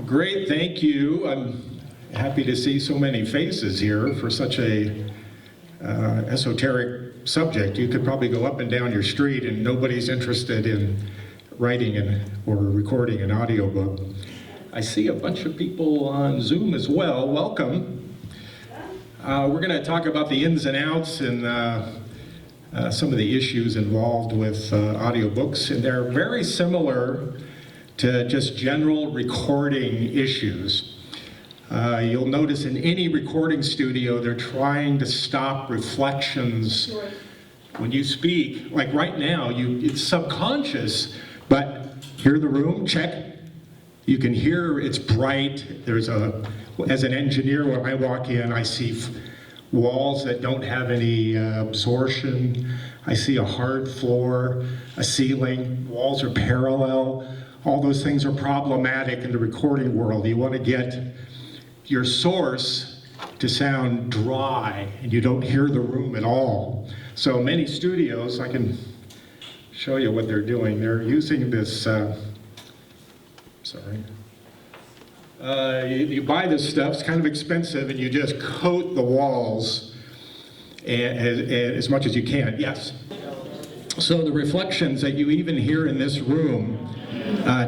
Great, thank you. I'm happy to see so many faces here for such a esoteric subject. You could probably go up and down your street and nobody's interested in writing or recording an audiobook. I see a bunch of people on Zoom as well. Welcome. We're going to talk about the ins and outs and some of the issues involved with audiobooks, and they're very similar to just general recording issues. You'll notice in any recording studio, they're trying to stop reflections when you speak. Like right now, it's subconscious, but hear the room, check. You can hear it's bright. As an engineer, when I walk in, I see walls that don't have any absorption. I see a hard floor, a ceiling, walls are parallel. All those things are problematic in the recording world. You want to get your source to sound dry and you don't hear the room at all. So many studios, I can show you what they're doing. They're using this, you buy this stuff, it's kind of expensive, and you just coat the walls as much as you can. Yes? So the reflections that you even hear in this room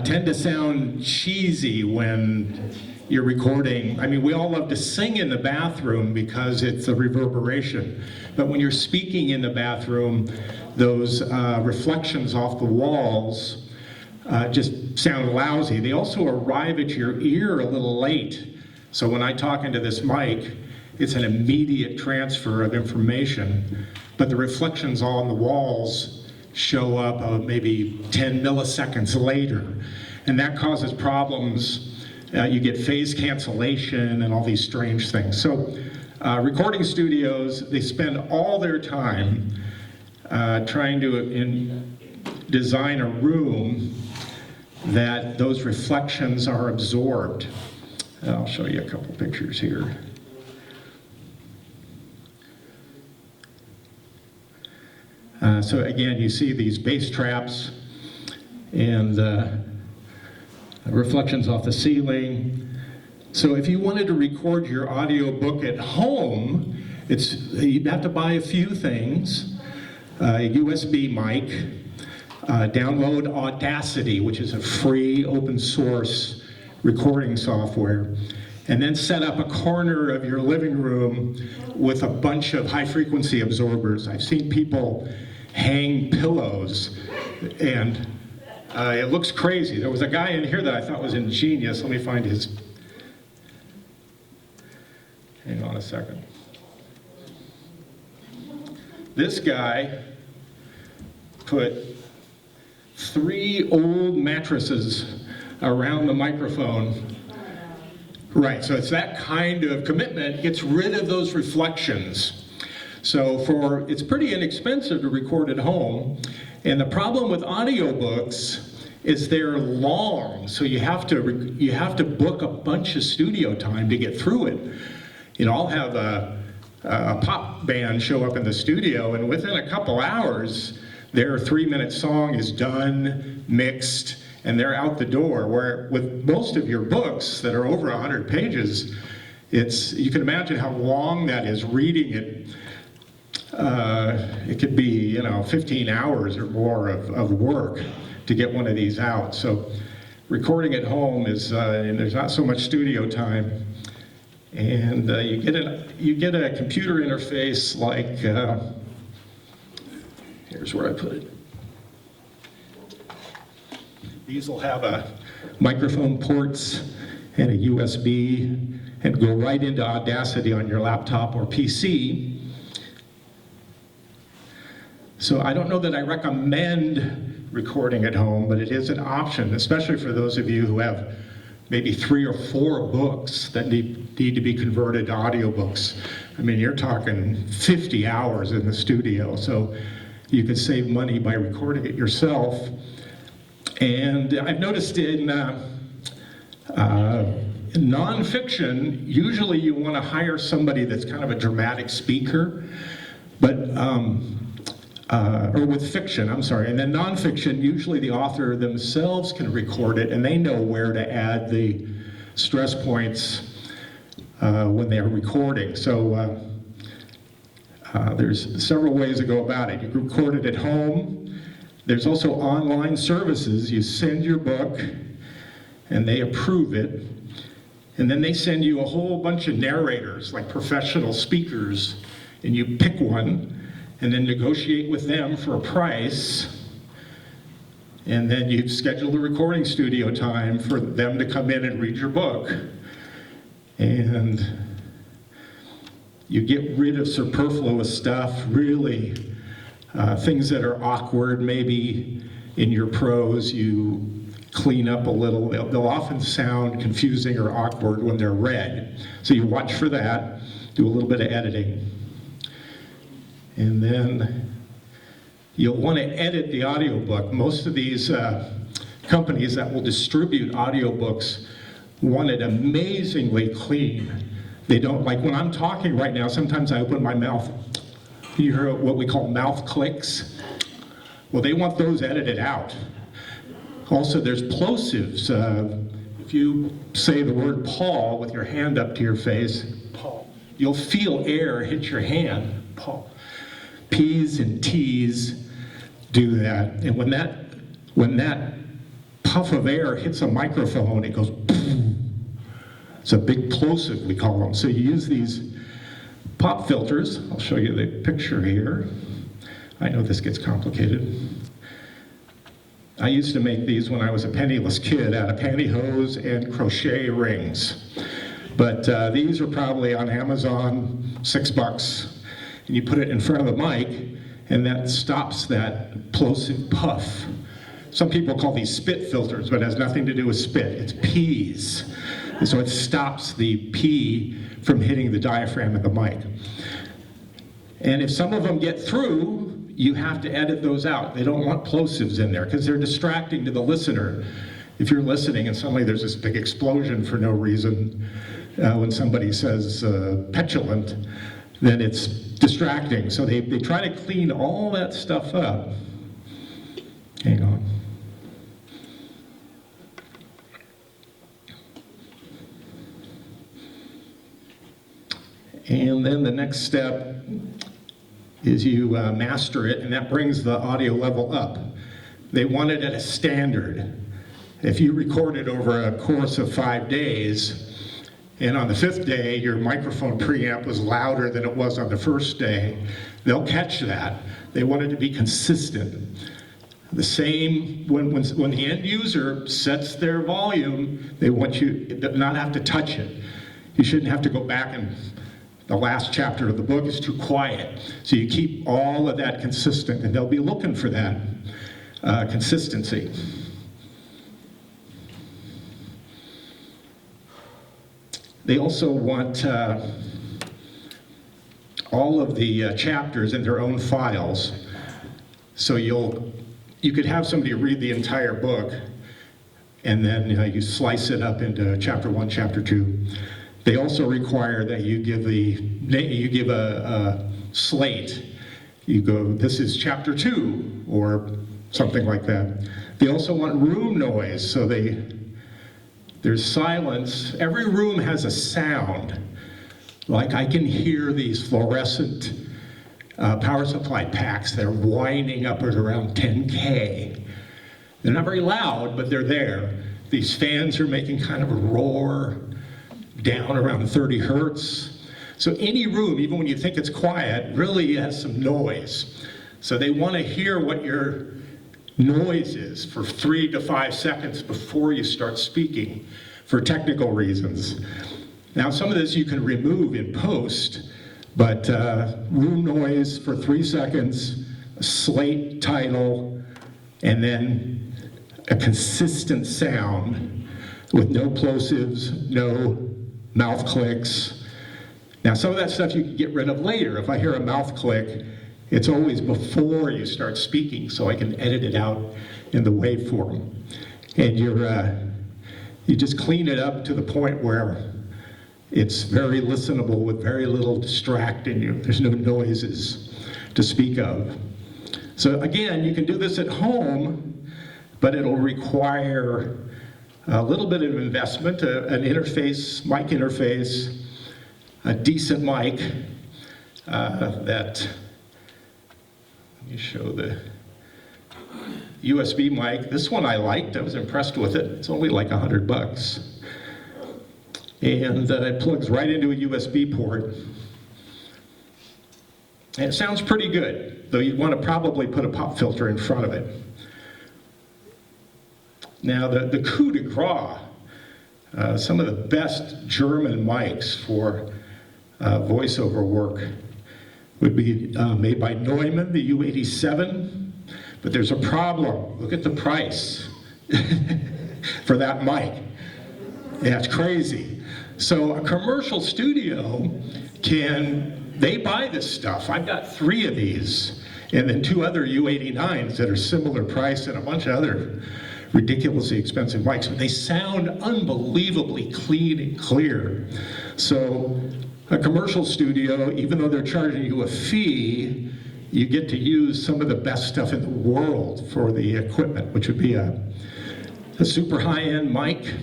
tend to sound cheesy when you're recording. I mean, we all love to sing in the bathroom because it's a reverberation. But when you're speaking in the bathroom, those reflections off the walls just sound lousy. They also arrive at your ear a little late. So when I talk into this mic, it's an immediate transfer of information, but the reflections on the walls show up maybe 10 milliseconds later, and that causes problems. You get phase cancellation and all these strange things. So recording studios, they spend all their time trying to design a room that those reflections are absorbed. I'll show you a couple pictures here. So again, you see these bass traps and reflections off the ceiling. So if you wanted to record your audiobook at home, you'd have to buy a few things. A USB mic, download Audacity, which is a free open source recording software, and then set up a corner of your living room with a bunch of high frequency absorbers. I've seen people hang pillows, and it looks crazy. There was a guy in here that I thought was ingenious. Let me find his. Hang on a second. This guy put 3 old mattresses around the microphone. Right, so it's that kind of commitment, gets rid of those reflections. So it's pretty inexpensive to record at home. And the problem with audiobooks is they're long, so you have to book a bunch of studio time to get through it. You know, I'll have a pop band show up in the studio, and within a couple hours, their 3-minute song is done, mixed, and they're out the door. Where with most of your books that are over 100 pages, you can imagine how long that is reading it. It could be, 15 hours or more of work to get one of these out. So recording at home is, and there's not so much studio time. And you get a computer interface like, here's where I put it. These will have a microphone ports and a USB and go right into Audacity on your laptop or PC. So I don't know that I recommend recording at home, but it is an option, especially for those of you who have maybe 3 or 4 books that need to be converted to audiobooks. I mean, you're talking 50 hours in the studio, so you could save money by recording it yourself. And I've noticed in nonfiction, usually you want to hire somebody that's kind of a dramatic speaker, but or with fiction, I'm sorry. And then nonfiction, usually the author themselves can record it and they know where to add the stress points when they're recording. So there's several ways to go about it. You can record it at home. There's also online services. You send your book and they approve it. And then they send you a whole bunch of narrators, like professional speakers, and you pick one and then negotiate with them for a price. And then you schedule the recording studio time for them to come in and read your book. And you get rid of superfluous stuff, really, things that are awkward. Maybe in your prose you clean up a little. They'll often sound confusing or awkward when they're read. So you watch for that, do a little bit of editing. And then you'll want to edit the audiobook. Most of these companies that will distribute audiobooks want it amazingly clean. They don't, like when I'm talking right now, sometimes I open my mouth. You hear what we call mouth clicks? Well, they want those edited out. Also, there's plosives. If you say the word Paul with your hand up to your face, Paul, you'll feel air hit your hand, Paul. P's and T's do that. And when that puff of air hits a microphone, it goes boom. It's a big plosive, we call them. So you use these pop filters. I'll show you the picture here. I know this gets complicated. I used to make these when I was a penniless kid out of pantyhose and crochet rings. But these are probably on Amazon, $6. And you put it in front of the mic, and that stops that plosive puff. Some people call these spit filters, but it has nothing to do with spit. It's P's. And so it stops the P from hitting the diaphragm of the mic. And if some of them get through, you have to edit those out. They don't want plosives in there because they're distracting to the listener. If you're listening and suddenly there's this big explosion for no reason, when somebody says petulant, then it's distracting. So they try to clean all that stuff up. Hang on. And then the next step is you master it, and that brings the audio level up. They want it at a standard. If you record it over a course of 5 days, and on the 5th day, your microphone preamp was louder than it was on the first day, they'll catch that. They want it to be consistent. The same, when the end user sets their volume, they want you to not have to touch it. You shouldn't have to go back and the last chapter of the book is too quiet. So you keep all of that consistent, and they'll be looking for that consistency. They also want all of the chapters in their own files. So you could have somebody read the entire book, and then you slice it up into chapter 1, chapter 2. They also require that you give a slate. You go, this is chapter 2, or something like that. They also want room noise, so there's silence. Every room has a sound. Like I can hear these fluorescent power supply packs. They're winding up at around 10K. They're not very loud, but they're there. These fans are making kind of a roar down around 30 hertz. So any room, even when you think it's quiet, really has some noise. So they want to hear what your noise is for 3 to 5 seconds before you start speaking for technical reasons. Now some of this you can remove in post, but room noise for 3 seconds, a slate title, and then a consistent sound with no plosives, no mouth clicks. Now some of that stuff you can get rid of later. If I hear a mouth click, it's always before you start speaking, so I can edit it out in the waveform. And you just clean it up to the point where it's very listenable with very little distracting you. There's no noises to speak of. So again, you can do this at home, but it'll require a little bit of investment, an interface, mic interface, a decent mic that, let me show the USB mic. This one I liked, I was impressed with it. It's only like $100. And it plugs right into a USB port. And it sounds pretty good, though you'd want to probably put a pop filter in front of it. Now the coup de grace, some of the best German mics for voiceover work would be made by Neumann, the U87. But there's a problem. Look at the price for that mic. Yeah, it's crazy. So a commercial studio they buy this stuff. I've got 3 of these, and then 2 other U89s that are similar price and a bunch of other ridiculously expensive mics. But they sound unbelievably clean and clear. So a commercial studio, even though they're charging you a fee, you get to use some of the best stuff in the world for the equipment, which would be a super high-end mic.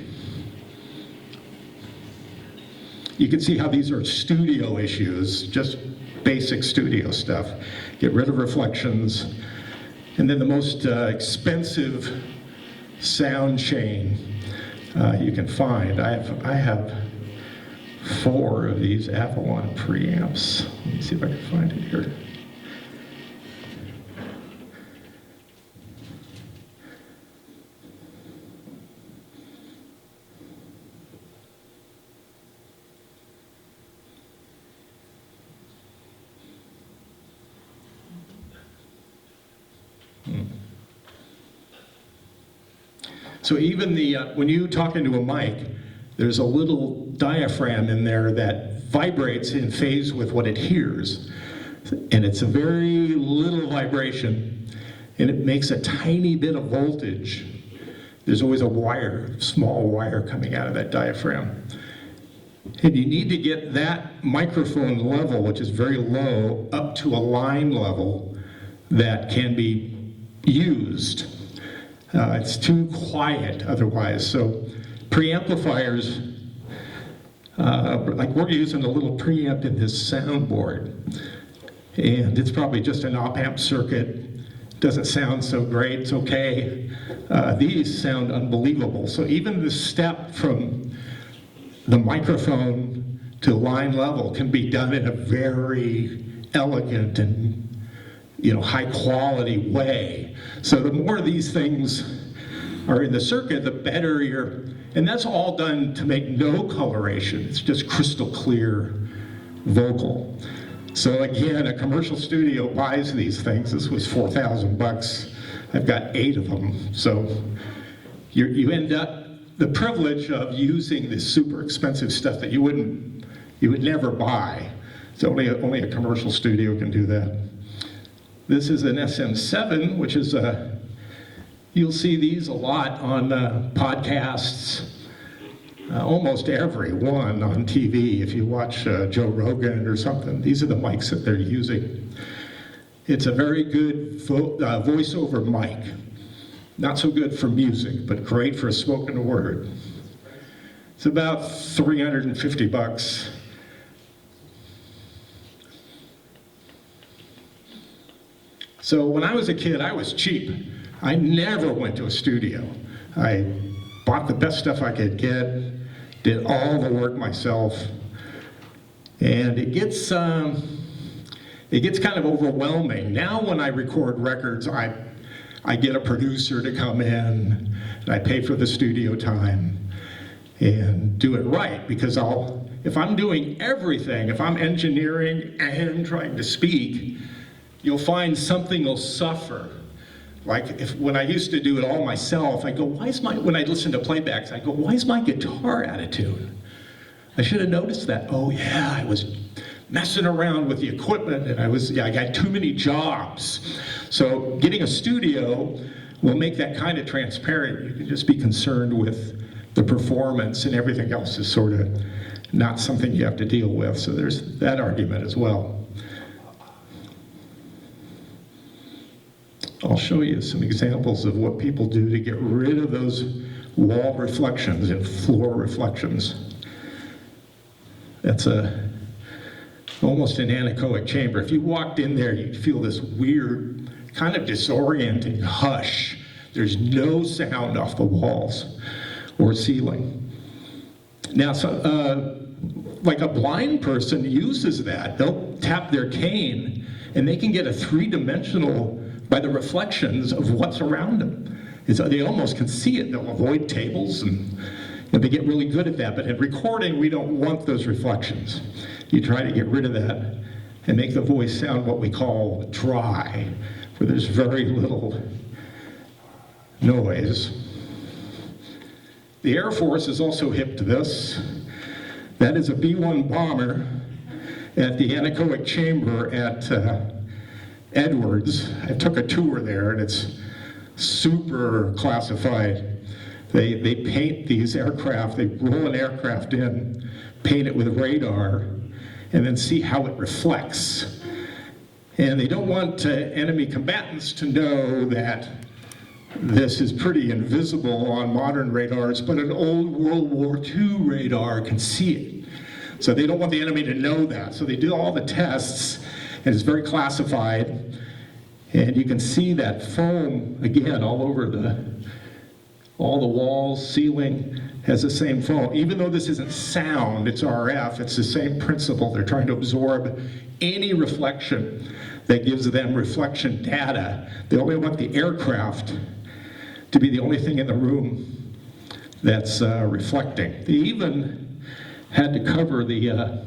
You can see how these are studio issues, just basic studio stuff. Get rid of reflections. And then the most expensive sound chain you can find. I have 4 of these Avalon preamps. Let me see if I can find it here. So even when you talk into a mic, there's a little diaphragm in there that vibrates in phase with what it hears. And it's a very little vibration, and it makes a tiny bit of voltage. There's always a wire, small wire coming out of that diaphragm. And you need to get that microphone level, which is very low, up to a line level that can be used. It's too quiet otherwise. So preamplifiers, like we're using a little preamp in this soundboard, and it's probably just an op-amp circuit. Doesn't sound so great, it's okay. These sound unbelievable. So even the step from the microphone to line level can be done in a very elegant and high quality way. So the more of these things are in the circuit, the better and that's all done to make no coloration. It's just crystal clear vocal. So again, a commercial studio buys these things. This was $4,000. I've got 8 of them. So you end up the privilege of using this super expensive stuff that you would never buy. So only a commercial studio can do that. This is an SM7, which is you'll see these a lot on podcasts, almost every one on TV. If you watch Joe Rogan or something, these are the mics that they're using. It's a very good voiceover mic. Not so good for music, but great for a spoken word. It's about $350. So when I was a kid, I was cheap. I never went to a studio. I bought the best stuff I could get, did all the work myself, and it gets kind of overwhelming. Now when I record records, I get a producer to come in, and I pay for the studio time and do it right, because if I'm doing everything, if I'm engineering and trying to speak, you'll find something will suffer. Like when I used to do it all myself, I go, when I listen to playbacks, I go, why is my guitar out of tune? I should have noticed that. Oh yeah, I was messing around with the equipment, and I got too many jobs. So getting a studio will make that kind of transparent. You can just be concerned with the performance, and everything else is sort of not something you have to deal with. So there's that argument as well. I'll show you some examples of what people do to get rid of those wall reflections and floor reflections. That's almost an anechoic chamber. If you walked in there, you'd feel this weird, kind of disorienting hush. There's no sound off the walls or ceiling. Now, like a blind person uses that. They'll tap their cane and they can get a three-dimensional by the reflections of what's around them. They almost can see it. They'll avoid tables and they get really good at that. But in recording, we don't want those reflections. You try to get rid of that and make the voice sound what we call dry, where there's very little noise. The Air Force is also hip to this. That is a B-1 bomber at the anechoic chamber at Edwards. I took a tour there, and it's super classified. They paint these aircraft, they roll an aircraft in, paint it with radar, and then see how it reflects. And they don't want enemy combatants to know that this is pretty invisible on modern radars, but an old World War II radar can see it. So they don't want the enemy to know that. So they do all the tests, and it's very classified. And you can see that foam, again, all over all the walls, ceiling, has the same foam. Even though this isn't sound, it's RF, it's the same principle. They're trying to absorb any reflection that gives them reflection data. They only want the aircraft to be the only thing in the room that's reflecting. They even had to cover the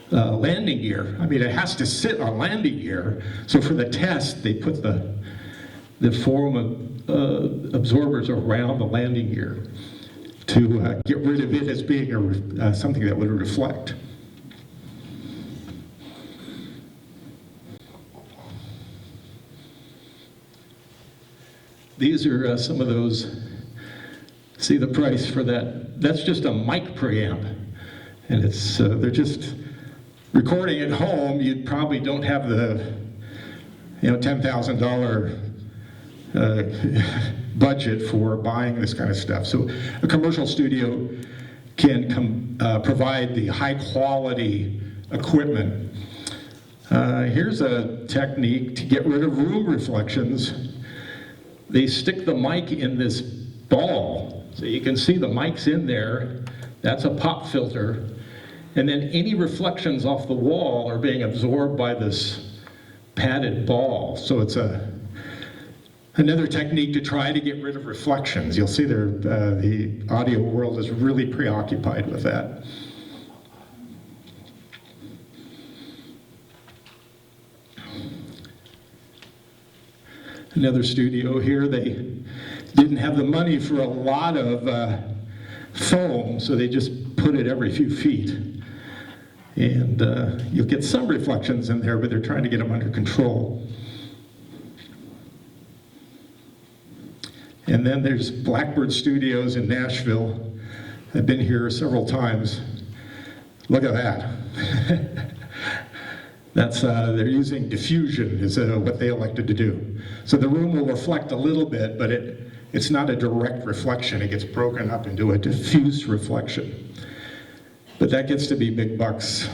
landing gear. I mean, it has to sit on landing gear. So for the test, they put the foam absorbers around the landing gear to get rid of it as being something that would reflect. These are some of those. See the price for that? That's just a mic preamp, and it's they're just recording at home. You probably don't have the $10,000 budget for buying this kind of stuff. So a commercial studio can provide the high quality equipment. Here's a technique to get rid of room reflections. They stick the mic in this ball, so you can see the mic's in there. That's a pop filter. And then any reflections off the wall are being absorbed by this padded ball. So it's another technique to try to get rid of reflections. You'll see there, the audio world is really preoccupied with that. Another studio here, they didn't have the money for a lot of foam, so they just put it every few feet. And you'll get some reflections in there, but they're trying to get them under control. And then there's Blackbird Studios in Nashville. I've been here several times. Look at that. That's they're using diffusion is what they elected to do. So the room will reflect a little bit, but it's not a direct reflection. It gets broken up into a diffuse reflection. But that gets to be big bucks.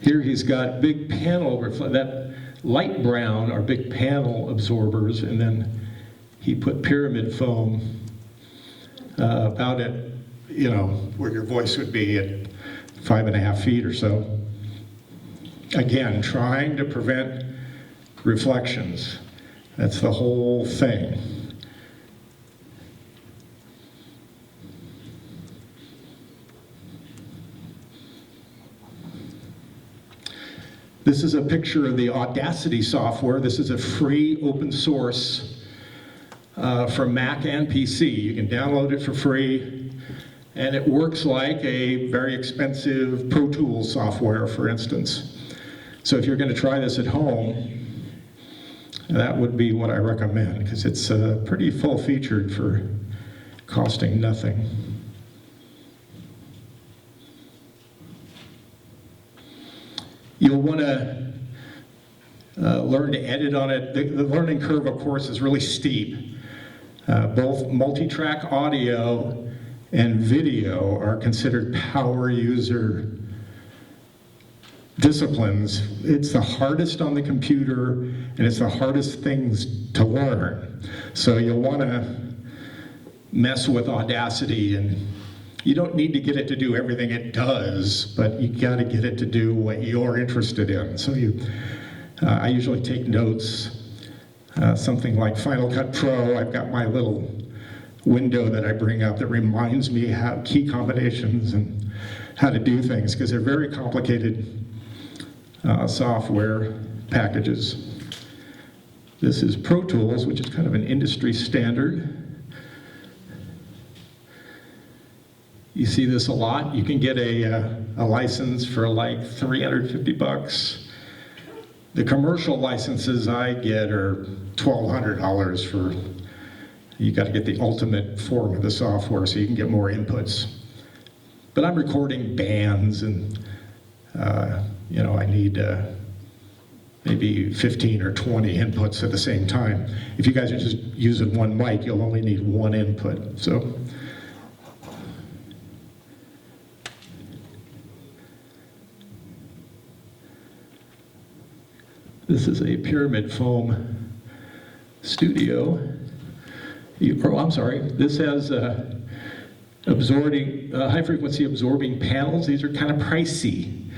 Here he's got big panel, that light brown are big panel absorbers, and then he put pyramid foam about it, where your voice would be at 5.5 feet or so. Again, trying to prevent reflections. That's the whole thing. This is a picture of the Audacity software. This is a free open source for Mac and PC. You can download it for free, and it works like a very expensive Pro Tools software, for instance. So if you're going to try this at home, that would be what I recommend, because it's pretty full-featured for costing nothing. You'll want to learn to edit on it. The learning curve, of course, is really steep. Both multi-track audio and video are considered power user disciplines. It's the hardest on the computer, and it's the hardest things to learn. So you'll want to mess with Audacity, and you don't need to get it to do everything it does, but you got to get it to do what you're interested in. So I usually take notes. Something like Final Cut Pro, I've got my little window that I bring up that reminds me how key combinations and how to do things, because they're very complicated software packages. This is Pro Tools, which is kind of an industry standard. You see this a lot. You can get a license for like $350. The commercial licenses I get are $1,200 for, you got to get the ultimate form of the software so you can get more inputs. But I'm recording bands, and I need maybe 15 or 20 inputs at the same time. If you guys are just using one mic, you'll only need one input. So. This is a pyramid foam studio. This has high frequency absorbing panels. These are kind of pricey.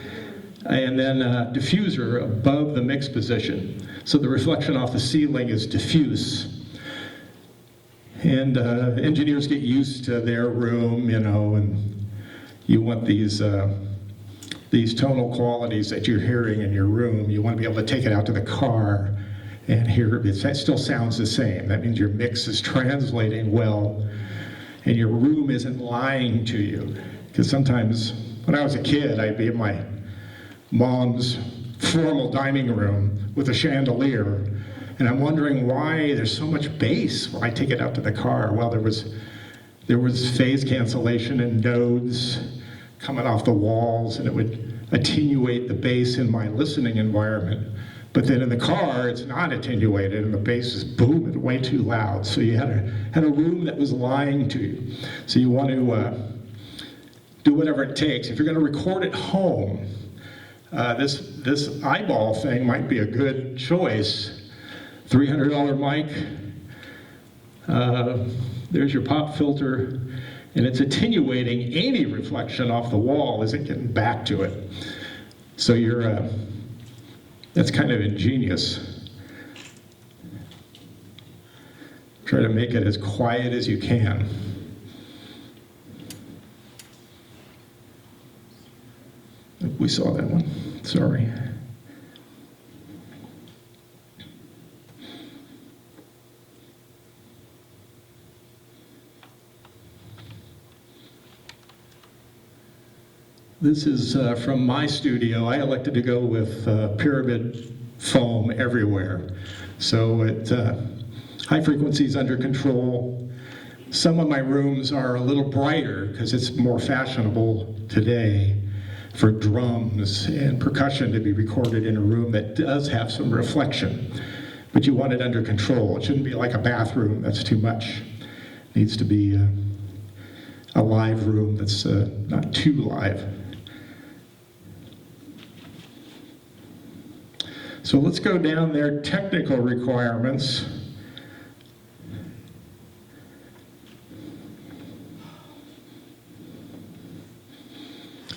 And then a diffuser above the mix position. So the reflection off the ceiling is diffuse. And engineers get used to their room, and you want these tonal qualities that you're hearing in your room. You want to be able to take it out to the car and hear it. It still sounds the same. That means your mix is translating well, and your room isn't lying to you. Because sometimes, when I was a kid, I'd be in my mom's formal dining room with a chandelier, and I'm wondering why there's so much bass when I take it out to the car. Well, there was phase cancellation and nodes coming off the walls, and it would attenuate the bass in my listening environment. But then in the car, it's not attenuated, and the bass is booming way too loud. So you had a room that was lying to you. So you want to do whatever it takes. If you're going to record at home, this eyeball thing might be a good choice. $300 mic. There's your pop filter. And it's attenuating any reflection off the wall, isn't getting back to it. So that's kind of ingenious. Try to make it as quiet as you can. We saw that one, sorry. This is from my studio. I elected to go with pyramid foam everywhere. So high frequencies under control. Some of my rooms are a little brighter because it's more fashionable today for drums and percussion to be recorded in a room that does have some reflection. But you want it under control. It shouldn't be like a bathroom, that's too much. It needs to be a live room that's not too live. So let's go down their technical requirements.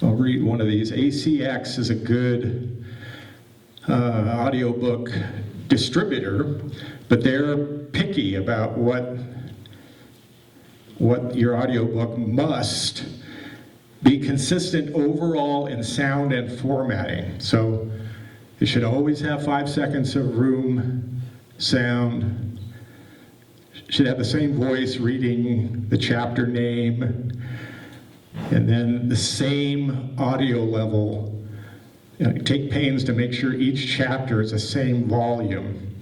I'll read one of these. ACX is a good audiobook distributor, but they're picky about what your audiobook must be consistent overall in sound and formatting. So it should always have 5 seconds of room sound. Should have the same voice reading the chapter name, and then the same audio level. Take pains to make sure each chapter is the same volume.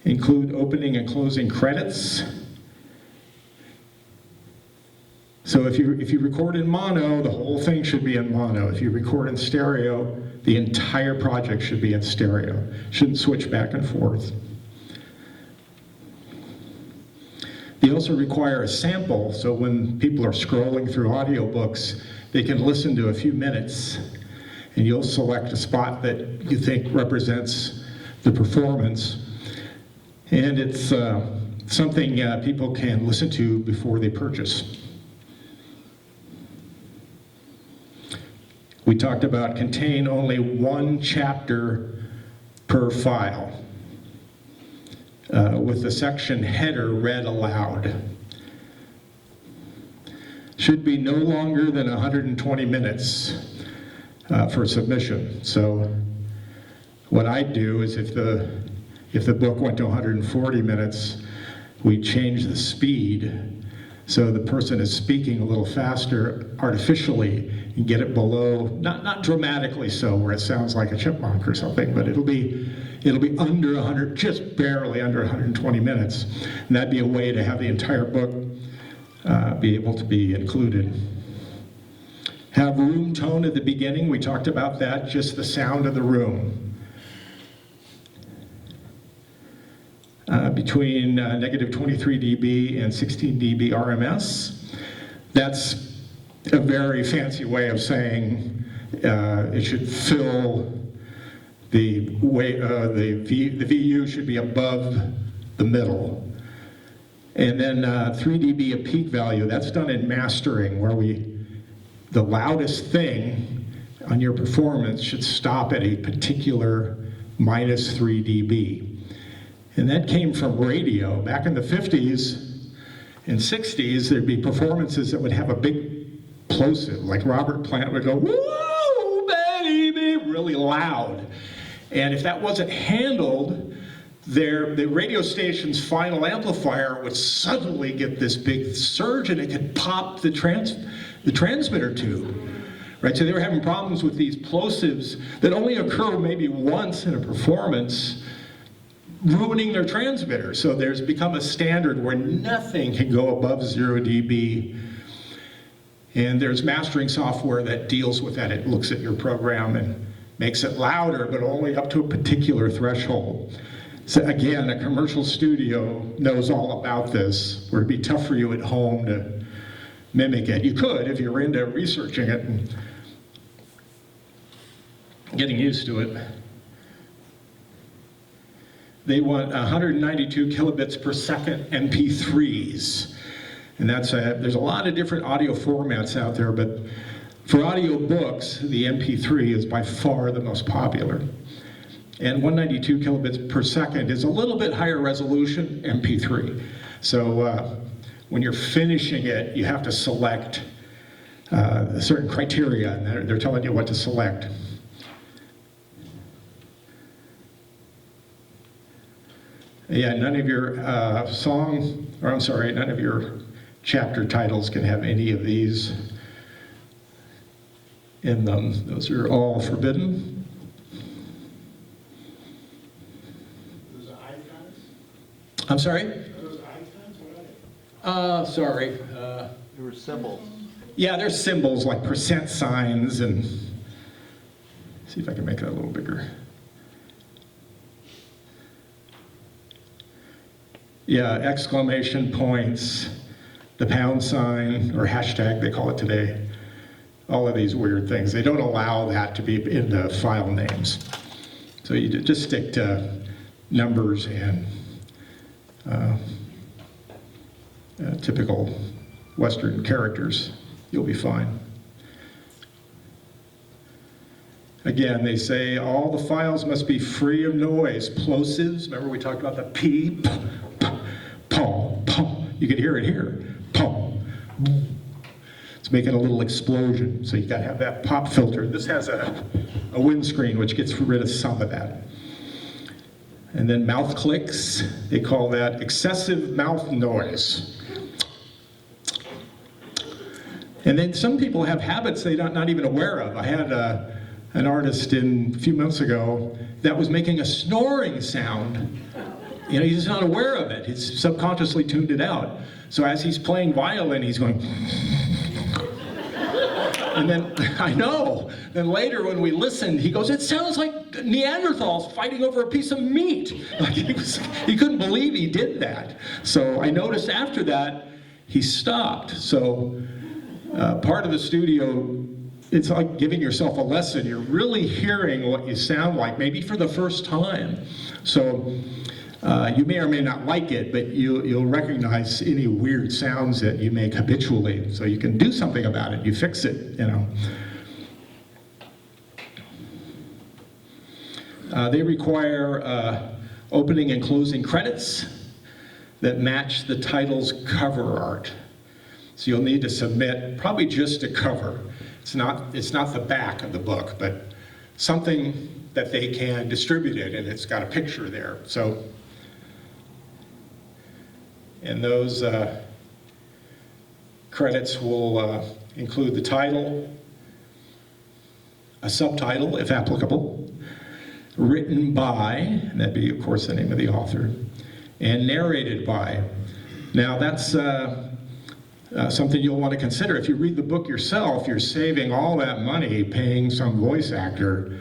Include opening and closing credits. So if you record in mono, the whole thing should be in mono. If you record in stereo, the entire project should be in stereo. Shouldn't switch back and forth. They also require a sample, so when people are scrolling through audiobooks, they can listen to a few minutes, and you'll select a spot that you think represents the performance. And it's something people can listen to before they purchase. We talked about contain only one chapter per file, with the section header read aloud. Should be no longer than 120 minutes for submission. So what I do is if the book went to 140 minutes, we change the speed so the person is speaking a little faster artificially and get it below, not dramatically so where it sounds like a chipmunk or something, but it'll be under 100, just barely under 120 minutes. And that'd be a way to have the entire book be able to be included. Have room tone at the beginning. We talked about that, just the sound of the room. Between negative 23 dB and 16 dB RMS. That's a very fancy way of saying it should fill the way, the VU should be above the middle. And then 3 dB a peak value, that's done in mastering, where the loudest thing on your performance should stop at a particular minus 3 dB. And that came from radio. Back in the 50s and 60s, there'd be performances that would have a big plosive, like Robert Plant would go, "Woo, baby," really loud. And if that wasn't handled, the radio station's final amplifier would suddenly get this big surge, and it could pop the transmitter tube. Right? So they were having problems with these plosives that only occur maybe once in a performance, ruining their transmitter. So there's become a standard where nothing can go above 0 dB. And there's mastering software that deals with that. It looks at your program and makes it louder, but only up to a particular threshold. So again, a commercial studio knows all about this, where it'd be tough for you at home to mimic it. You could if you're into researching it and getting used to it. They want 192 kilobits per second MP3s. And there's a lot of different audio formats out there, but for audio books, the MP3 is by far the most popular. And 192 kilobits per second is a little bit higher resolution MP3. So when you're finishing it, you have to select a certain criteria, and they're telling you what to select. Yeah, none of your none of your chapter titles can have any of these in them. Those are all forbidden. Those icons? I'm sorry? Are those icons? What are they? Sorry. There were symbols. Yeah, there's symbols like percent signs, and see if I can make that a little bigger. Yeah, exclamation points, the pound sign, or hashtag they call it today. All of these weird things. They don't allow that to be in the file names. So you just stick to numbers and typical Western characters. You'll be fine. Again, they say all the files must be free of noise. Plosives, remember we talked about the P, pom, pom. You can hear it here. Pom. It's making a little explosion, so you got to have that pop filter. This has a windscreen which gets rid of some of that. And then mouth clicks, they call that excessive mouth noise. And then some people have habits they're not even aware of. I had an artist a few months ago that was making a snoring sound. You know, he's not aware of it. He's subconsciously tuned it out. So as he's playing violin, he's going, And then, I know, then later when we listened, he goes, it sounds like Neanderthals fighting over a piece of meat. Like he couldn't believe he did that. So I noticed after that, he stopped. So part of the studio, it's like giving yourself a lesson. You're really hearing what you sound like, maybe for the first time. So you may or may not like it, but you'll recognize any weird sounds that you make habitually. So you can do something about it. You fix it, you know. They require opening and closing credits that match the title's cover art. So you'll need to submit probably just a cover. It's not the back of the book, but something that they can distribute it, and it's got a picture there. So, and those credits will include the title, a subtitle if applicable, written by, and that'd be of course the name of the author, and narrated by. Now that's something you'll want to consider. If you read the book yourself, you're saving all that money paying some voice actor,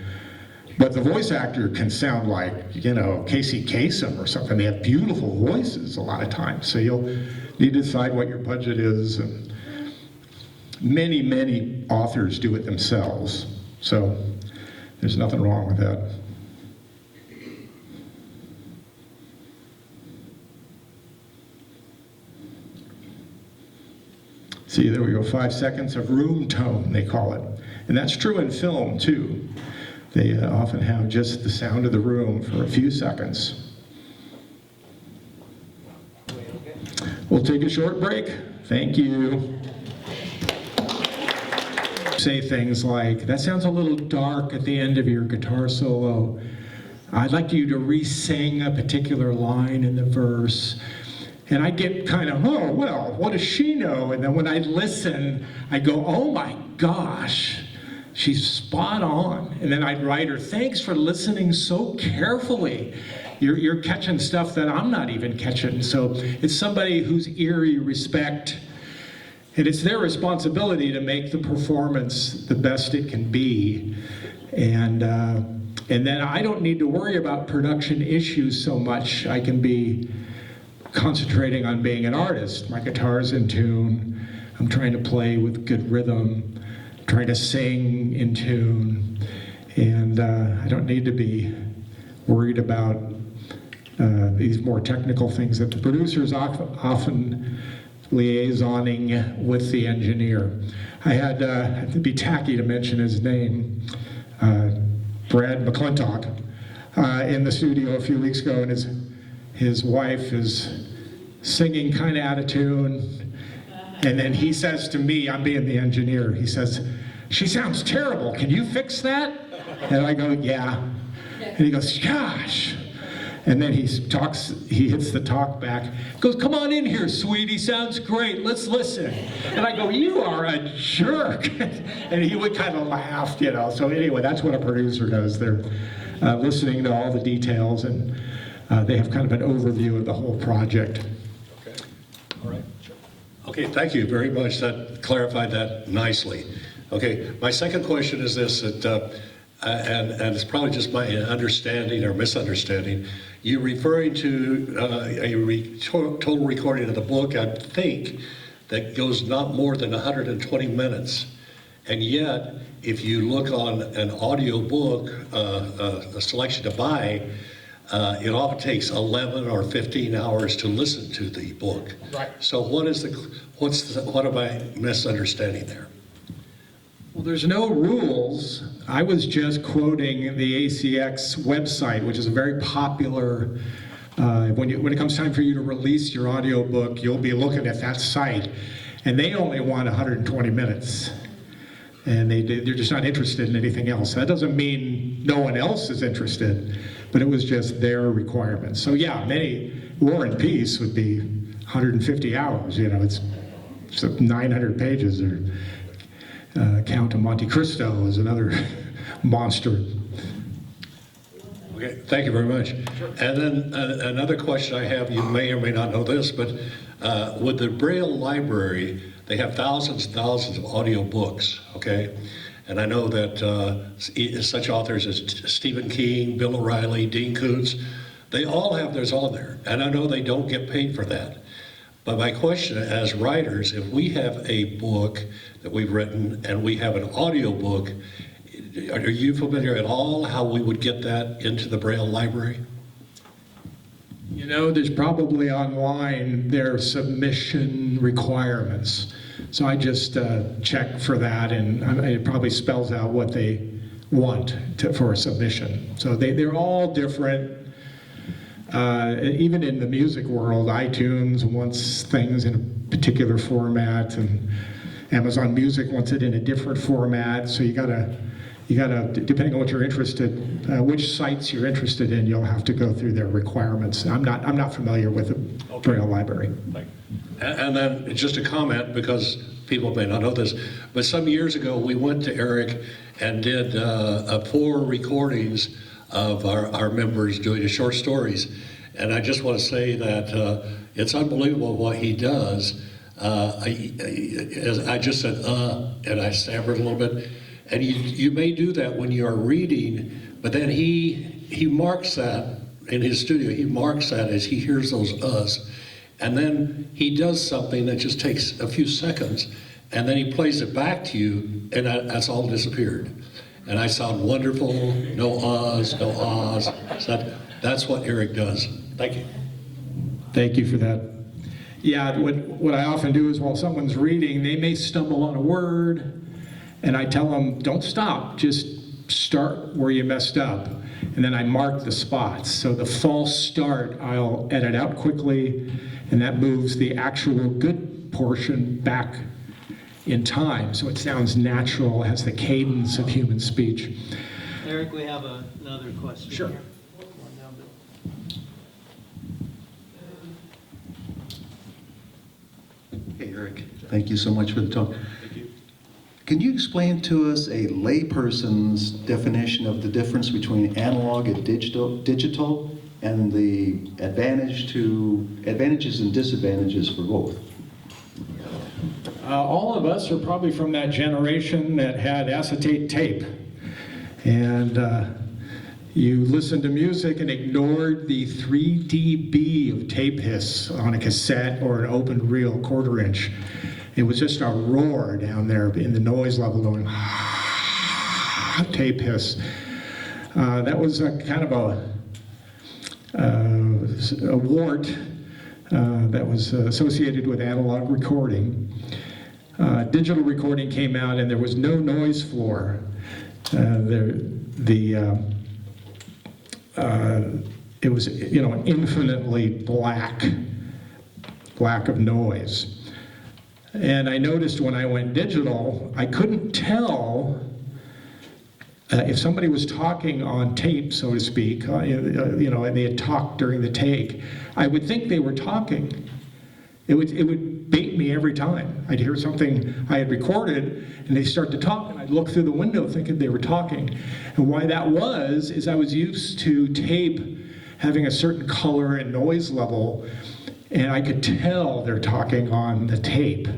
but the voice actor can sound like, you know, Casey Kasem or something. They have beautiful voices a lot of times, so you'll need to decide what your budget is. And many authors do it themselves, so there's nothing wrong with that. See, there we go, 5 seconds of room tone, they call it. And that's true in film, too. They often have just the sound of the room for a few seconds. We'll take a short break. Thank you. Say things like, that sounds a little dark at the end of your guitar solo. I'd like you to re-sing a particular line in the verse. And I get kind of, oh, well, what does she know? And then when I listen, I go, oh my gosh, she's spot on. And then I'd write her, thanks for listening so carefully. You're catching stuff that I'm not even catching. So it's somebody whose ear you respect. And it's their responsibility to make the performance the best it can be. And then I don't need to worry about production issues so much. I can be concentrating on being an artist. My guitar's in tune. I'm trying to play with good rhythm, trying to sing in tune. And I don't need to be worried about these more technical things that the producer's often liaisoning with the engineer. I had to be tacky to mention his name, Brad McClintock, in the studio a few weeks ago, and his wife is singing kind of out of tune, and then he says to me, I'm being the engineer, he says, she sounds terrible, can you fix that? And I go, yeah. And he goes, gosh. And then he hits the talk back, goes, come on in here, sweetie, sounds great, let's listen. And I go, you are a jerk. And he would kind of laugh, you know. So anyway, that's what a producer does. They're listening to all the details, and they have kind of an overview of the whole project. Okay, all right, sure. Okay, thank you very much. That clarified that nicely. Okay, my second question is this, that, and it's probably just my understanding or misunderstanding. You're referring to total recording of the book, I think, that goes not more than 120 minutes. And yet, if you look on an audio book, a selection to buy, it often takes 11 or 15 hours to listen to the book. Right. So what am I misunderstanding there? Well, there's no rules. I was just quoting the ACX website, which is a very popular, when it comes time for you to release your audiobook, you'll be looking at that site, and they only want 120 minutes. And they're just not interested in anything else. That doesn't mean no one else is interested, but it was just their requirements. So yeah, War and Peace would be 150 hours, you know, it's 900 pages, or Count of Monte Cristo is another monster. Okay, thank you very much. Sure. And then another question I have, you may or may not know this, but would the Braille library they have thousands and thousands of audio books, okay? And I know that such authors as Stephen King, Bill O'Reilly, Dean Koontz, they all have theirs on there. And I know they don't get paid for that. But my question as writers, if we have a book that we've written and we have an audio book, are you familiar at all how we would get that into the Braille library? You know, there's probably online their submission requirements. So I just check for that, and it probably spells out what they want for a submission. So they're all different. Even in the music world, iTunes wants things in a particular format, and Amazon Music wants it in a different format. So you gotta, depending on what you're interested, which sites you're interested in, you'll have to go through their requirements. I'm not familiar with the Braille library. And then just a comment, because people may not know this, but some years ago we went to Eric and did 4 recordings of our members doing the short stories. And I just want to say that it's unbelievable what he does. I just said, and I stammered a little bit. And you may do that when you are reading, but then he marks that in his studio. He marks that as he hears those uhs. And then he does something that just takes a few seconds, and then he plays it back to you, and that's all disappeared. And I sound wonderful, no uhs, no ahs. So that's what Eric does. Thank you. Thank you for that. Yeah, what I often do is while someone's reading, they may stumble on a word, and I tell them, don't stop, just start where you messed up. And then I mark the spots. So the false start, I'll edit out quickly, and that moves the actual good portion back in time. So it sounds natural, has the cadence of human speech. Eric, we have another question. Sure. Here. Hey, Eric, thank you so much for the talk. Thank you. Can you explain to us a layperson's definition of the difference between analog and digital and the advantages and disadvantages for both? All of us are probably from that generation that had acetate tape. And you listened to music and ignored the 3 dB of tape hiss on a cassette or an open reel 1/4 inch. It was just a roar down there in the noise level going tape hiss. That was a kind of a wart that was associated with analog recording. Digital recording came out and there was no noise floor. It was, infinitely black of noise. And I noticed when I went digital, I couldn't tell if somebody was talking on tape, so to speak, and they had talked during the take. I would think they were talking. It would bait me every time. I'd hear something I had recorded, and they start to talk, and I'd look through the window thinking they were talking. And why that was, is I was used to tape having a certain color and noise level, and I could tell they're talking on the tape.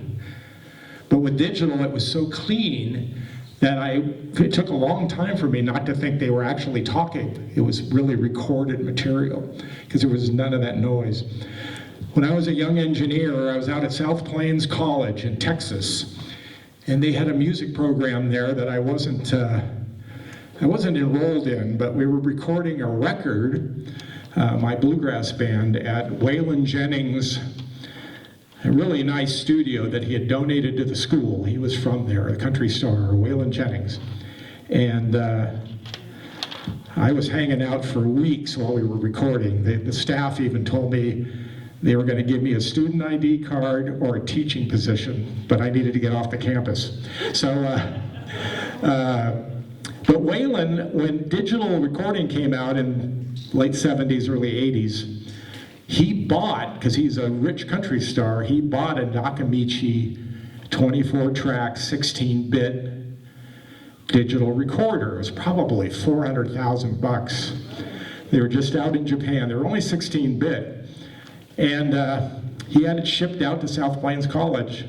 But with digital, it was so clean that it took a long time for me not to think they were actually talking. It was really recorded material, because there was none of that noise. When I was a young engineer, I was out at South Plains College in Texas, and they had a music program there that I wasn't enrolled in, but we were recording a record, my bluegrass band, at Waylon Jennings' a really nice studio that he had donated to the school. He was from there, a country star, Waylon Jennings. And I was hanging out for weeks while we were recording. The staff even told me they were going to give me a student ID card or a teaching position, but I needed to get off the campus. So, but Waylon, when digital recording came out in late 70s, early 80s, he bought, because he's a rich country star, he bought a Nakamichi 24-track, 16-bit digital recorder. It was probably $400,000. They were just out in Japan. They were only 16-bit. And he had it shipped out to South Plains College.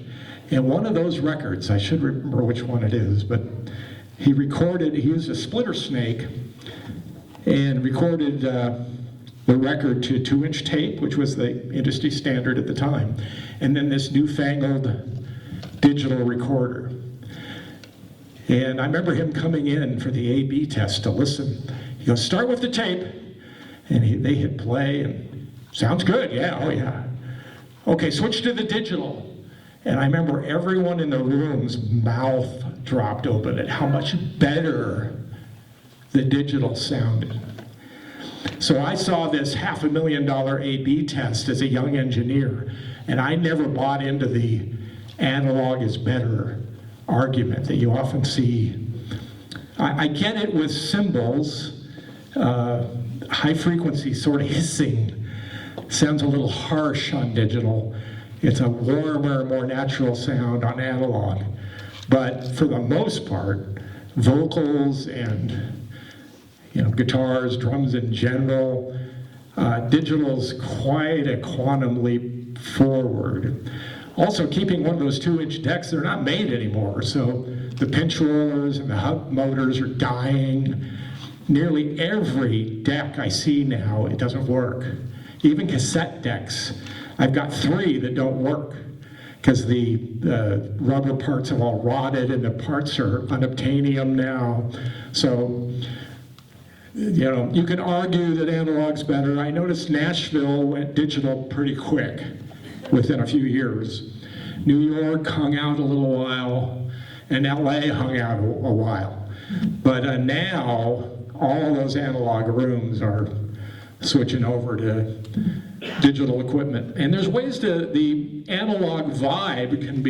And one of those records, I should remember which one it is, but he used a splitter snake and recorded the record to 2-inch tape, which was the industry standard at the time, and then this newfangled digital recorder. And I remember him coming in for the A/B test to listen. He goes, start with the tape. And they hit play and, sounds good, yeah, oh yeah. Okay, switch to the digital. And I remember everyone in the room's mouth dropped open at how much better the digital sounded. So I saw this $500,000 A/B test as a young engineer, and I never bought into the analog is better argument that you often see. I get it with cymbals, high frequency sort of hissing sounds a little harsh on digital. It's a warmer, more natural sound on analog. But for the most part, vocals and guitars, drums in general, digital's quite a quantum leap forward. Also, keeping one of those 2-inch decks, they're not made anymore, so the pinch rollers and the hub motors are dying. Nearly every deck I see now, it doesn't work. Even cassette decks, I've got 3 that don't work because the rubber parts have all rotted and the parts are unobtainium now. So, you can argue that analog's better. I noticed Nashville went digital pretty quick within a few years. New York hung out a little while, and LA hung out a while. But now, all those analog rooms are switching over to digital equipment. And there's ways the analog vibe can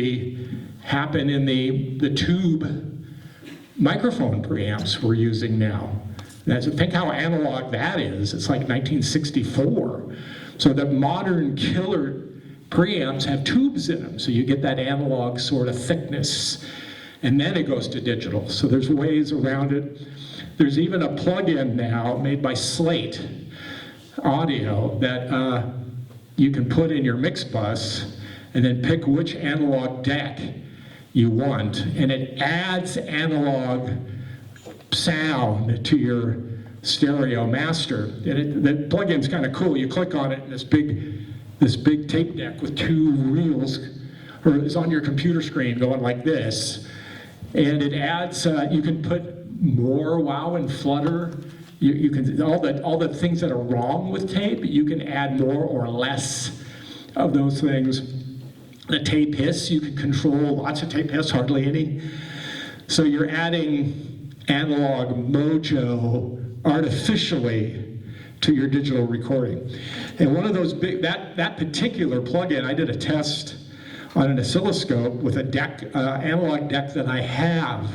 happen in the tube microphone preamps we're using now. Think how analog that is. It's like 1964. So the modern killer preamps have tubes in them, so you get that analog sort of thickness, and then it goes to digital. So there's ways around it. There's even a plug-in now made by Slate Audio that you can put in your mix bus and then pick which analog deck you want, and it adds analog sound to your stereo master. And the plug-in's kind of cool. You click on it, and this big tape deck with 2 reels is on your computer screen going like this. And it adds, you can put more wow and flutter. You can, all the things that are wrong with tape, you can add more or less of those things. The tape hiss, you can control lots of tape hiss, hardly any. So you're adding analog mojo artificially to your digital recording. And one of those that particular plugin, I did a test on an oscilloscope with a deck, analog deck that I have.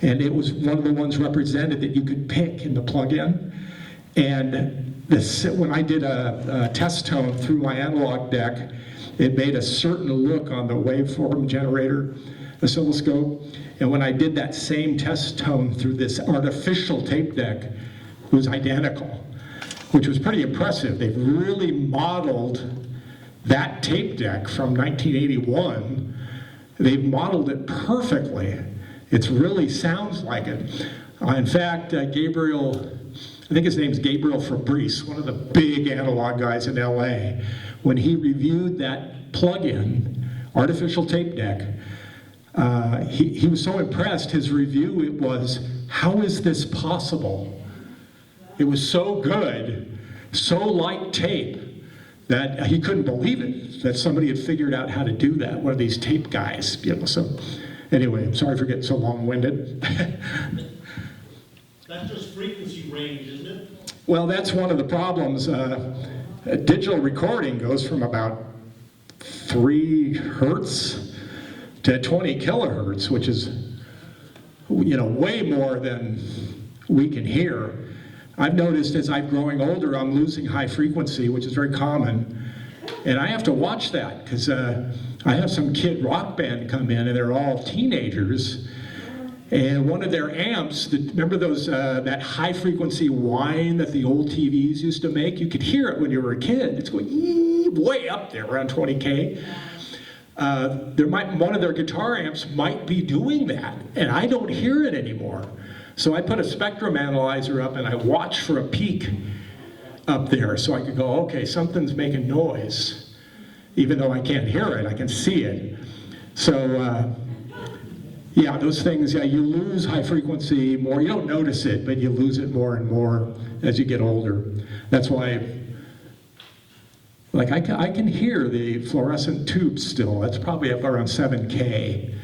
And it was one of the ones represented that you could pick in the plugin. And when I did a test tone through my analog deck, it made a certain look on the waveform generator oscilloscope. And when I did that same test tone through this artificial tape deck, it was identical, which was pretty impressive. They've really modeled that tape deck from 1981. They've modeled it perfectly. It really sounds like it. In fact, Gabriel, I think his name's Gabriel Fabrice, one of the big analog guys in LA, when he reviewed that plug-in, artificial tape deck, he was so impressed. His review, it was, how is this possible? It was so good, so like tape, that he couldn't believe it, that somebody had figured out how to do that, one of these tape guys. So anyway, I'm sorry for getting so long-winded. That's just frequency range, isn't it? Well, that's one of the problems. Digital recording goes from about 3 hertz to 20 kilohertz, which is, way more than we can hear. I've noticed as I'm growing older, I'm losing high frequency, which is very common, and I have to watch that because I have some kid rock band come in, and they're all teenagers, and one of their amps, remember those that high frequency whine that the old TVs used to make? You could hear it when you were a kid. It's going way up there, around 20K. one of their guitar amps might be doing that, and I don't hear it anymore. So I put a spectrum analyzer up and I watch for a peak up there so I could go, okay, something's making noise. Even though I can't hear it, I can see it. So yeah, those things, yeah, you lose high frequency more. You don't notice it, but you lose it more and more as you get older. That's why, like, I can hear the fluorescent tubes still. That's probably up around 7K.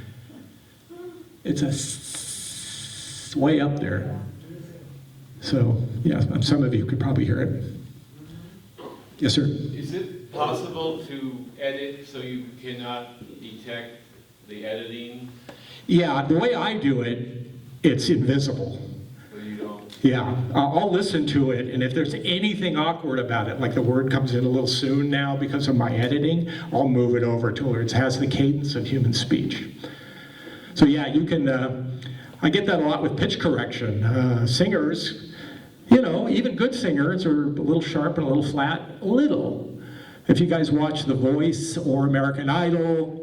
It's way up there. So, yeah, some of you could probably hear it. Yes, sir? Is it possible to edit so you cannot detect the editing? Yeah, the way I do it, it's invisible. So you don't? Yeah, I'll listen to it, and if there's anything awkward about it, like the word comes in a little soon now because of my editing, I'll move it over to where it has the cadence of human speech. So yeah, you can, I get that a lot with pitch correction. Singers, you know, even good singers are a little sharp and a little flat, a little. If you guys watch The Voice or American Idol,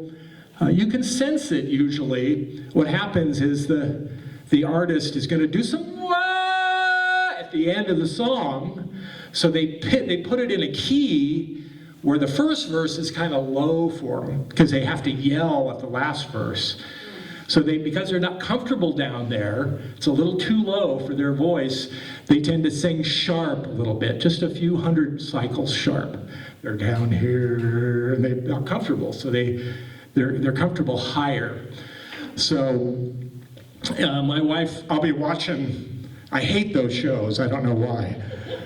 you can sense it usually. What happens is the artist is going to do some wah at the end of the song, so they put it in a key where the first verse is kind of low for them because they have to yell at the last verse. So because they're not comfortable down there, it's a little too low for their voice, they tend to sing sharp a little bit, just a few hundred cycles sharp. They're down here and they're not comfortable, so they're comfortable higher. So my wife, I'll be watching, I hate those shows, I don't know why.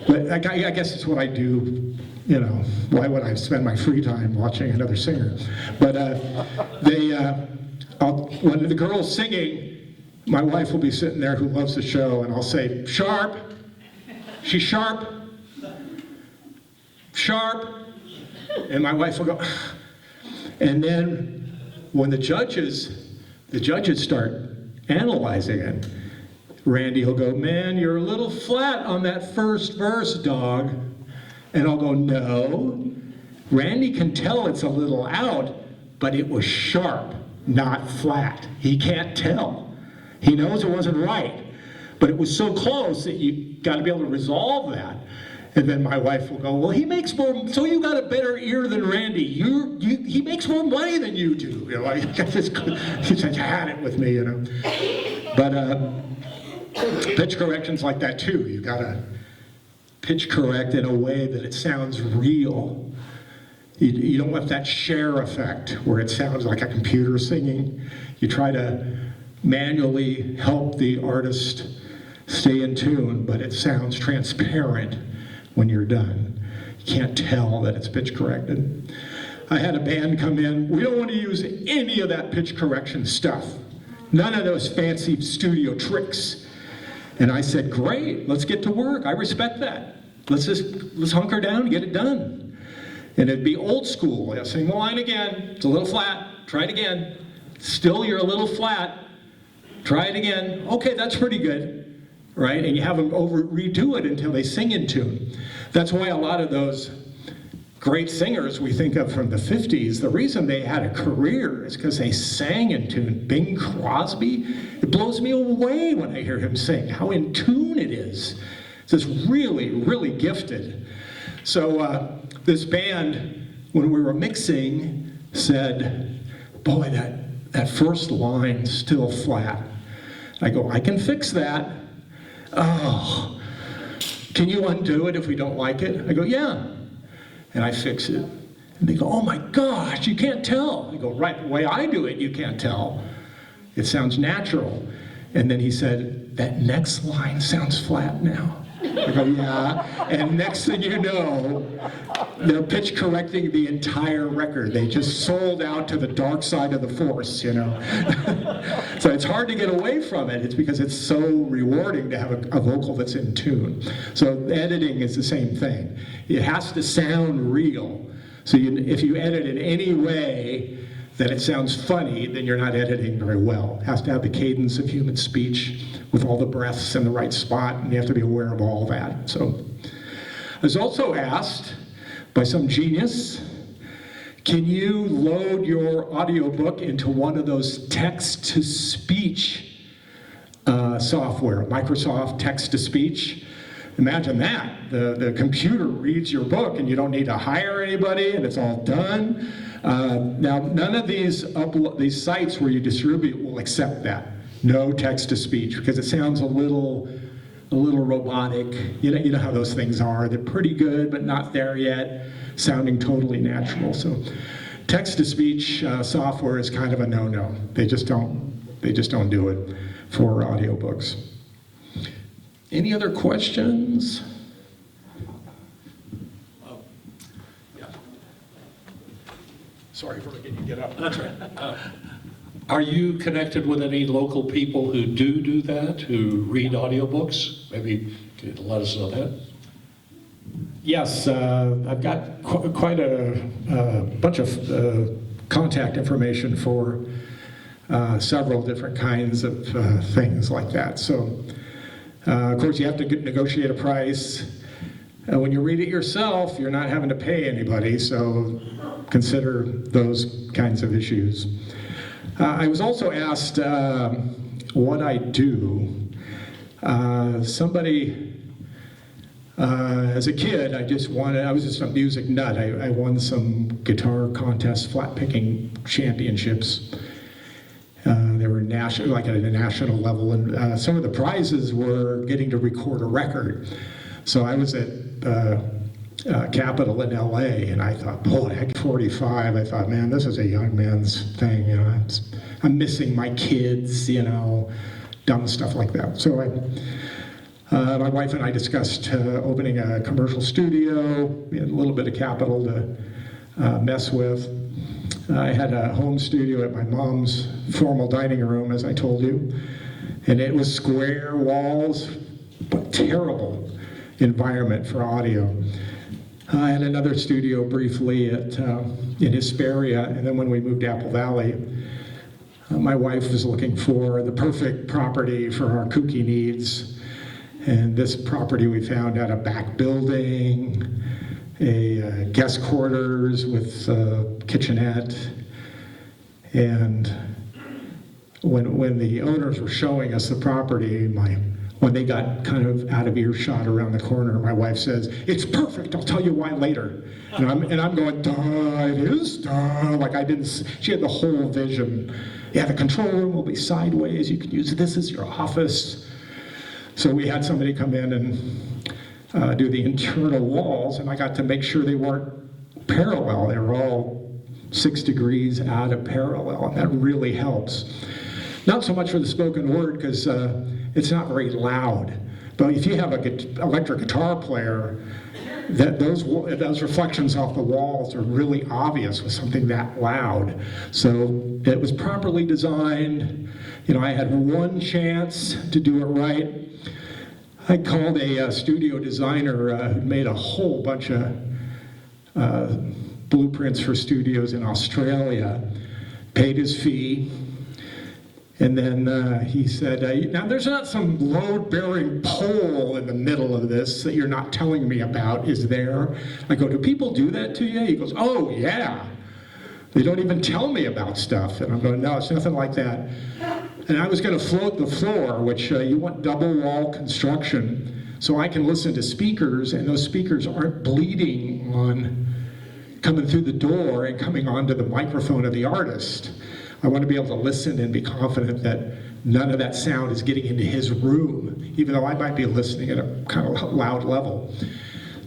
But I guess it's what I do, you know, why would I spend my free time watching another singer? But when the girl's singing, my wife will be sitting there who loves the show, and I'll say, sharp, she's sharp, sharp, and my wife will go, and then when the judges start analyzing it, Randy will go, man, you're a little flat on that first verse, dog. And I'll go, no, Randy can tell it's a little out, but it was sharp, not flat. He can't tell. He knows it wasn't right, but it was so close that you got to be able to resolve that. And then my wife will go, well, he makes more, so you got a better ear than Randy. He makes more money than you do. You know, I got this, she had it with me, you know. But pitch corrections like that too. You got to pitch correct in a way that it sounds real. You don't want that share effect where it sounds like a computer singing. You try to manually help the artist stay in tune, but it sounds transparent when you're done. You can't tell that it's pitch corrected. I had a band come in, we don't want to use any of that pitch correction stuff. None of those fancy studio tricks. And I said, great, let's get to work. I respect that. Let's hunker down and get it done. And it'd be old school. I'll sing the line again. It's a little flat. Try it again. Still, you're a little flat. Try it again. Okay, that's pretty good, right? And you have them redo it until they sing in tune. That's why a lot of those great singers we think of from the 50s, the reason they had a career is because they sang in tune. Bing Crosby, it blows me away when I hear him sing, how in tune it is. It's just really, really gifted. So this band, when we were mixing, said, boy, that first line's still flat. I go, I can fix that. Oh, can you undo it if we don't like it? I go, yeah. And I fix it. And they go, oh my gosh, you can't tell. I go, right, the way I do it, you can't tell. It sounds natural. And then he said, that next line sounds flat now. I go, yeah. And next thing you know, they're pitch correcting the entire record. They just sold out to the dark side of the force, you know. So it's hard to get away from it. It's because it's so rewarding to have a vocal that's in tune. So editing is the same thing. It has to sound real. So if you edit in any way that it sounds funny, then you're not editing very well. It has to have the cadence of human speech with all the breaths in the right spot, and you have to be aware of all that. So I was also asked by some genius, Can you load your audiobook into one of those text-to-speech software, Microsoft text-to-speech? Imagine that. The computer reads your book and you don't need to hire anybody and it's all done. Now, none of these sites where you distribute will accept that. No text-to-speech, because it sounds a little robotic. You know how those things are. They're pretty good, but not there yet, sounding totally natural. So text-to-speech software is kind of a no-no. They just don't do it for audiobooks. Any other questions? Sorry for making you get up. That's right. Are you connected with any local people who do that, who read audiobooks? Maybe you could let us know that. Yes, I've got quite a bunch of contact information for several different kinds of things like that. So, of course, you have to negotiate a price. When you read it yourself, you're not having to pay anybody, so consider those kinds of issues. I was also asked what I do. As a kid, I was just a music nut. I won some guitar contest flat picking championships. They were national, like at a national level, and some of the prizes were getting to record a record. So I was at Capitol in LA, and I thought, boy, at 45, I thought, man, this is a young man's thing. You know, I'm missing my kids, you know, dumb stuff like that. So my wife and I discussed opening a commercial studio. We had a little bit of capital to mess with. I had a home studio at my mom's formal dining room, as I told you, and it was square walls, but terrible environment for audio. I had another studio briefly in Hesperia, and then when we moved to Apple Valley, my wife was looking for the perfect property for our kooky needs. And this property we found had a back building, a guest quarters with a kitchenette. And when the owners were showing us the property, when they got kind of out of earshot around the corner, my wife says, "It's perfect, I'll tell you why later." And I'm going, duh, it is, duh. Like she had the whole vision. Yeah, the control room will be sideways, you can use this as your office. So we had somebody come in and do the internal walls, and I got to make sure they weren't parallel. They were all 6 degrees out of parallel, and that really helps. Not so much for the spoken word, because it's not very loud. But if you have an electric guitar player, those reflections off the walls are really obvious with something that loud. So it was properly designed. You know, I had one chance to do it right. I called a studio designer who made a whole bunch of blueprints for studios in Australia, paid his fee, and then he said, now there's not some load-bearing pole in the middle of this that you're not telling me about, is there? I go, do people do that to you? He goes, oh yeah. They don't even tell me about stuff. And I'm going, no, it's nothing like that. And I was going to float the floor, which you want double wall construction, so I can listen to speakers, and those speakers aren't bleeding on coming through the door and coming onto the microphone of the artist. I want to be able to listen and be confident that none of that sound is getting into his room, even though I might be listening at a kind of loud level.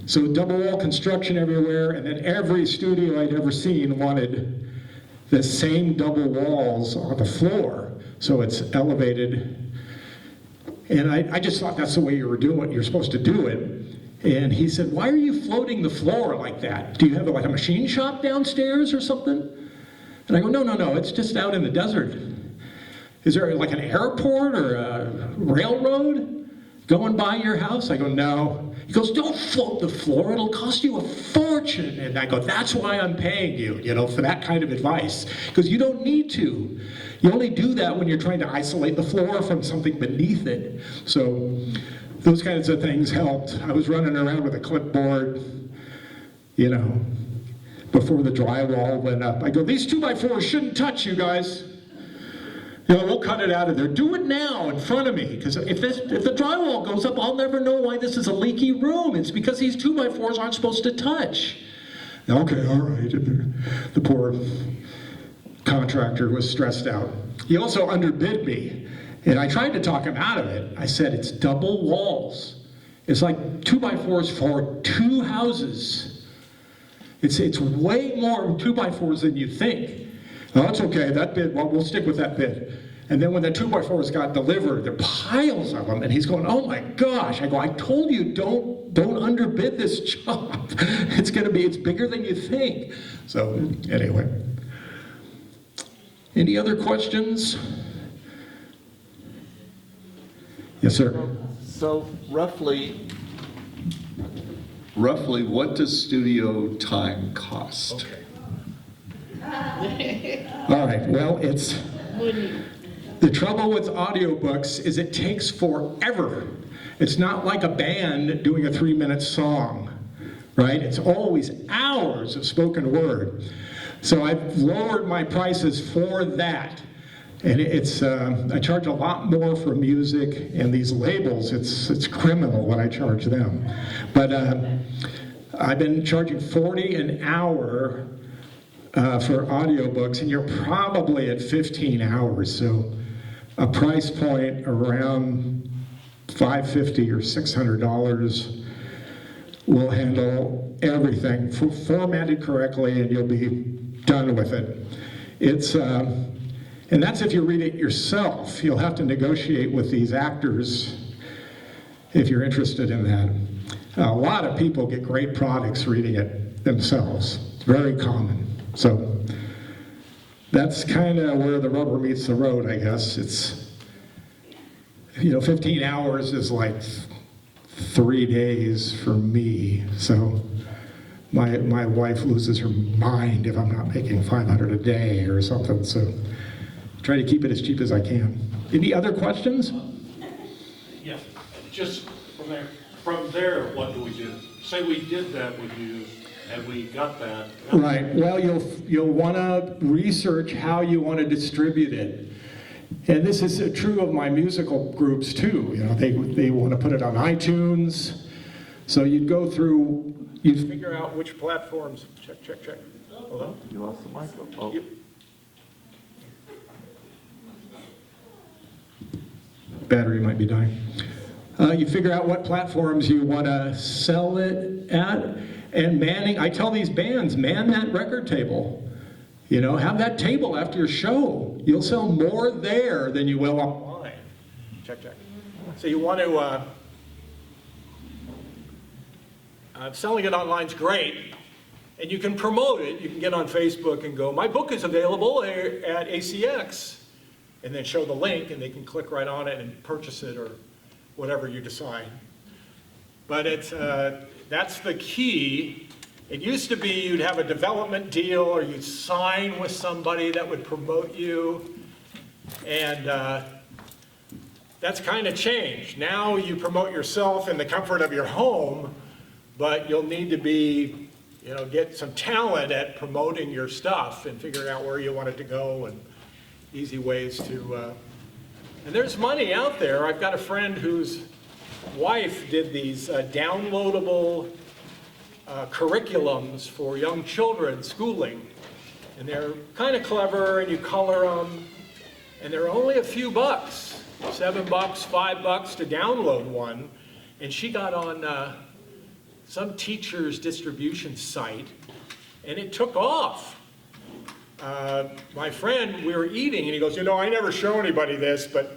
So double wall construction everywhere, and then every studio I'd ever seen wanted the same double walls on the floor. So it's elevated, and I just thought that's the way you're supposed to do it. And he said, why are you floating the floor like that? Do you have like a machine shop downstairs or something? And I go, no, it's just out in the desert. Is there like an airport or a railroad going by your house? I go, no. He goes, don't float the floor, it'll cost you a fortune. And I go, that's why I'm paying you, for that kind of advice. Because you don't need to. You only do that when you're trying to isolate the floor from something beneath it. So those kinds of things helped. I was running around with a clipboard, before the drywall went up. I go, these 2x4s shouldn't touch, you guys. You know, we'll cut it out of there. Do it now in front of me, because if the drywall goes up, I'll never know why this is a leaky room. It's because these 2x4s aren't supposed to touch. Okay, all right. The poor contractor was stressed out. He also underbid me, and I tried to talk him out of it. I said, it's double walls. It's like 2x4s for 2 houses. It's way more 2x4s than you think. Oh, that's okay, that bid, well, we'll stick with that bid. And then when the 2x4s got delivered, there are piles of them, and he's going, oh my gosh. I go, I told you, don't underbid this job. It's bigger than you think. So, anyway. Any other questions? Yes, sir. So roughly, what does studio time cost? All right, well, the trouble with audiobooks is it takes forever. It's not like a band doing a 3-minute song, right? It's always hours of spoken word. So I've lowered my prices for that. And I charge a lot more for music, and these labels, it's criminal what I charge them. But I've been charging $40 an hour for audiobooks, and you're probably at 15 hours, so a price point around $550 or $600 will handle everything formatted correctly, and you'll be done with it. And that's if you read it yourself. You'll have to negotiate with these actors if you're interested in that. A lot of people get great products reading it themselves. It's very common. So that's kind of where the rubber meets the road, I guess. It's, 15 hours is like 3 days for me. So my wife loses her mind if I'm not making $500 a day or something. So try to keep it as cheap as I can. Any other questions? Yeah, just from there, what do we do? Say we did that with you, and we got that. Right, well, you'll want to research how you want to distribute it. And this is true of my musical groups too. They want to put it on iTunes. So you'd go through, you'd figure out which platforms, check. Hold on. You lost the microphone. Yep. Battery might be dying. You figure out what platforms you want to sell it at, and I tell these bands, man that record table. Have that table after your show. You'll sell more there than you will online. Check. So you want to, selling it online is great, and you can promote it. You can get on Facebook and go, my book is available at ACX. And then show the link, and they can click right on it and purchase it or whatever you decide. But that's the key. It used to be you'd have a development deal, or you'd sign with somebody that would promote you, and that's kind of changed. Now you promote yourself in the comfort of your home, but you'll need to get some talent at promoting your stuff and figuring out where you want it to go, and easy ways to, and there's money out there. I've got a friend whose wife did these downloadable curriculums for young children schooling, and they're kind of clever, and you color them, and they're only a few bucks, $7, $5 to download one, and she got on some teacher's distribution site, and it took off. My friend, we were eating, and he goes, I never show anybody this, but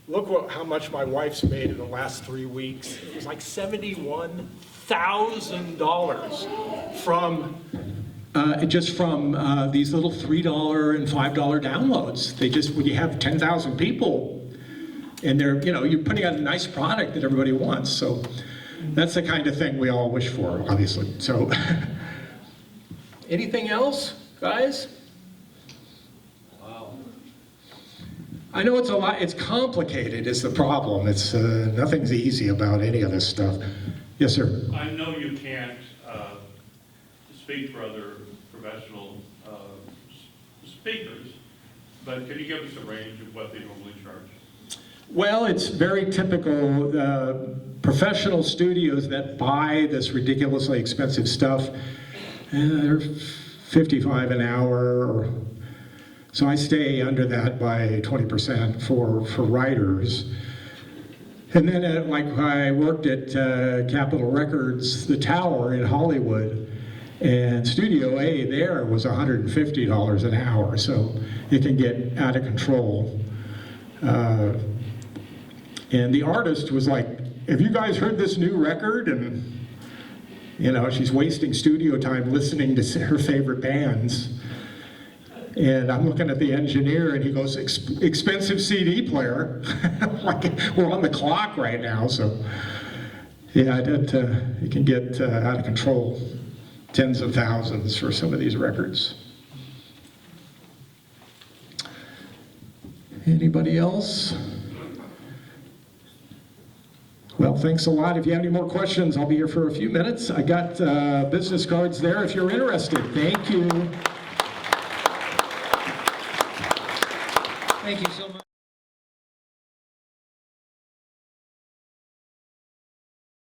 look how much my wife's made in the last 3 weeks. It was like $71,000 from these little $3 and $5 downloads. When you have 10,000 people, and you're putting out a nice product that everybody wants. So that's the kind of thing we all wish for, obviously. So, anything else, guys? I know it's a lot, it's complicated is the problem. It's, nothing's easy about any of this stuff. Yes, sir? I know you can't speak for other speakers, but could you give us a range of what they normally charge? Well, it's very typical. Professional studios that buy this ridiculously expensive stuff, they're $55 an hour. So I stay under that by 20% for writers. And then like I worked at Capitol Records, the Tower in Hollywood, and Studio A there was $150 an hour. So it can get out of control. And the artist was like, have you guys heard this new record? And, you know, she's wasting studio time listening to her favorite bands. And I'm looking at the engineer and he goes, expensive CD player. Like, we're on the clock right now, so. Yeah, it can get out of control. Tens of thousands for some of these records. Anybody else? Well, thanks a lot. If you have any more questions, I'll be here for a few minutes. I got business cards there if you're interested. Thank you. Thank you so much.